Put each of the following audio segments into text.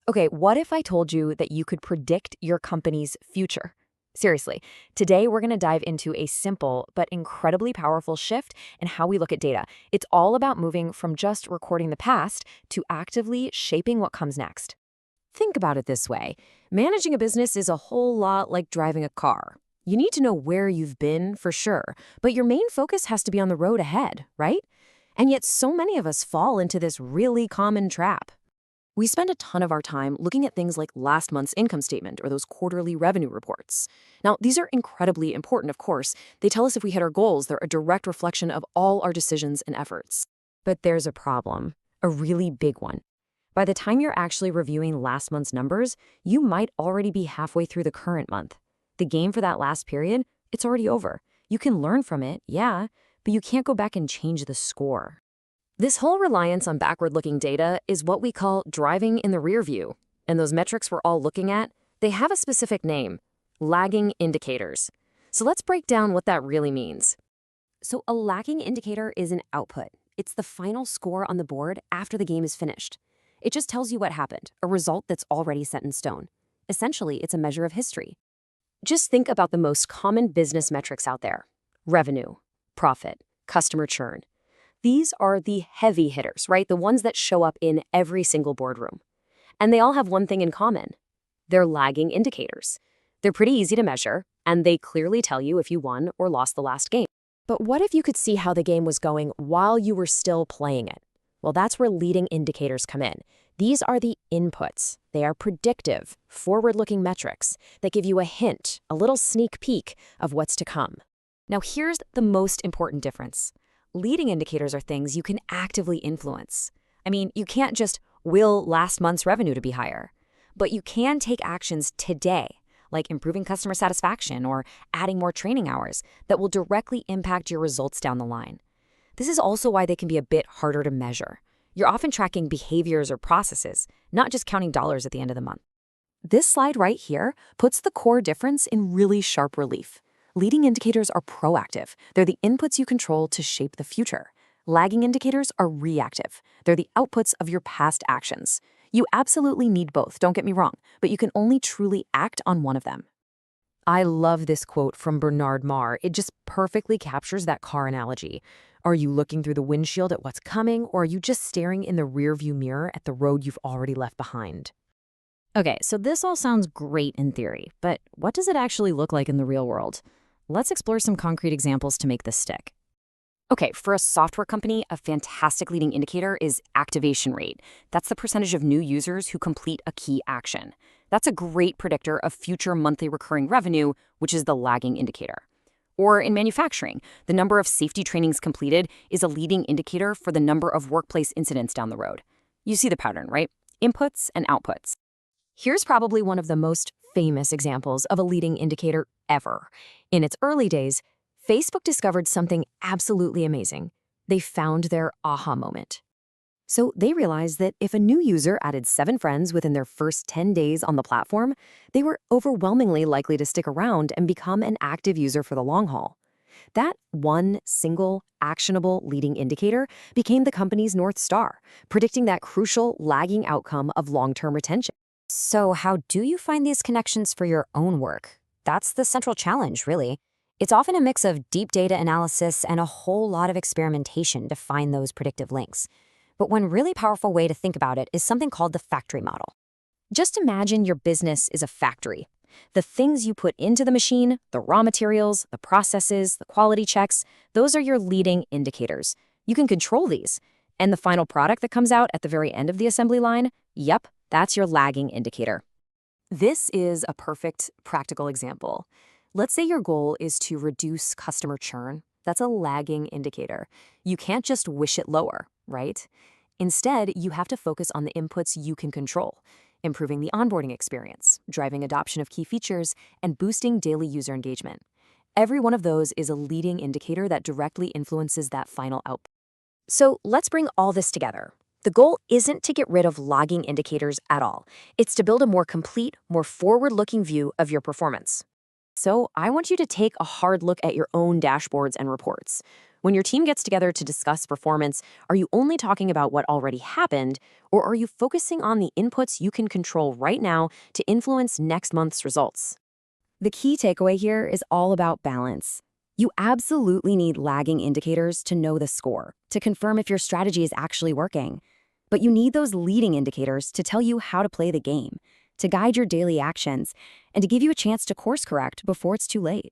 Okay, what if I told you that you could predict your company's future? Seriously, today we're going to dive into a simple but incredibly powerful shift in how we look at data. It's all about moving from just recording the past to actively shaping what comes next. Think about it this way. Managing a business is a whole lot like driving a car. You need to know where you've been for sure, but your main focus has to be on the road ahead, right? And yet so many of us fall into this really common trap. We spend a ton of our time looking at things like last month's income statement or those quarterly revenue reports. Now, these are incredibly important, of course. They tell us if we hit our goals. They're a direct reflection of all our decisions and efforts. But there's a problem, a really big one. By the time you're actually reviewing last month's numbers, you might already be halfway through the current month. The game for that last period, it's already over. You can learn from it, yeah, but you can't go back and change the score. This whole reliance on backward-looking data is what we call driving in the rear view. And those metrics we're all looking at, they have a specific name, lagging indicators. So let's break down what that really means. So a lagging indicator is an output. It's the final score on the board after the game is finished. It just tells you what happened, a result that's already set in stone. Essentially, it's a measure of history. Just think about the most common business metrics out there: revenue, profit, customer churn. These are the heavy hitters, right? The ones that show up in every single boardroom. And they all have one thing in common. They're lagging indicators. They're pretty easy to measure, and they clearly tell you if you won or lost the last game. But what if you could see how the game was going while you were still playing it? Well, that's where leading indicators come in. These are the inputs. They are predictive, forward-looking metrics that give you a hint, a little sneak peek of what's to come. Now, here's the most important difference. Leading indicators are things you can actively influence. I mean, you can't just will last month's revenue to be higher, but you can take actions today, like improving customer satisfaction or adding more training hours that will directly impact your results down the line. This is also why they can be a bit harder to measure. You're often tracking behaviors or processes, not just counting dollars at the end of the month. This slide right here puts the core difference in really sharp relief. Leading indicators are proactive. They're the inputs you control to shape the future. Lagging indicators are reactive. They're the outputs of your past actions. You absolutely need both, don't get me wrong, but you can only truly act on one of them. I love this quote from Bernard Marr. It just perfectly captures that car analogy. Are you looking through the windshield at what's coming, or are you just staring in the rearview mirror at the road you've already left behind? Okay, so this all sounds great in theory, but what does it actually look like in the real world? Let's explore some concrete examples to make this stick. Okay, for a software company, a fantastic leading indicator is activation rate. That's the percentage of new users who complete a key action. That's a great predictor of future monthly recurring revenue, which is the lagging indicator. Or in manufacturing, the number of safety trainings completed is a leading indicator for the number of workplace incidents down the road. You see the pattern, right? Inputs and outputs. Here's probably one of the most famous examples of a leading indicator ever. In its early days, Facebook discovered something absolutely amazing. They found their aha moment. So they realized that if a new user added 7 friends within their first 10 days on the platform, they were overwhelmingly likely to stick around and become an active user for the long haul. That one single, actionable leading indicator became the company's North Star, predicting that crucial lagging outcome of long-term retention. So how do you find these connections for your own work? That's the central challenge, really. It's often a mix of deep data analysis and a whole lot of experimentation to find those predictive links. But one really powerful way to think about it is something called the factory model. Just imagine your business is a factory. The things you put into the machine, the raw materials, the processes, the quality checks, those are your leading indicators. You can control these. And the final product that comes out at the very end of the assembly line, yep, that's your lagging indicator. This is a perfect practical example. Let's say your goal is to reduce customer churn. That's a lagging indicator. You can't just wish it lower, right? Instead, you have to focus on the inputs you can control, improving the onboarding experience, driving adoption of key features, and boosting daily user engagement. Every one of those is a leading indicator that directly influences that final output. So let's bring all this together. The goal isn't to get rid of lagging indicators at all. It's to build a more complete, more forward-looking view of your performance. So I want you to take a hard look at your own dashboards and reports. When your team gets together to discuss performance, are you only talking about what already happened, or are you focusing on the inputs you can control right now to influence next month's results? The key takeaway here is all about balance. You absolutely need lagging indicators to know the score, to confirm if your strategy is actually working. But you need those leading indicators to tell you how to play the game, to guide your daily actions, and to give you a chance to course correct before it's too late.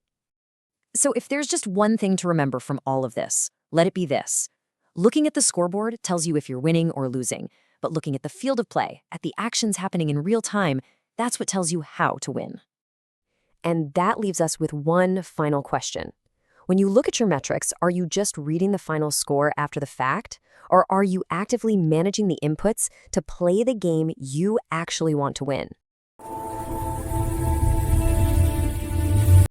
So if there's just one thing to remember from all of this, let it be this. Looking at the scoreboard tells you if you're winning or losing, but looking at the field of play, at the actions happening in real time, that's what tells you how to win. And that leaves us with one final question. When you look at your metrics, are you just reading the final score after the fact? Or are you actively managing the inputs to play the game you actually want to win?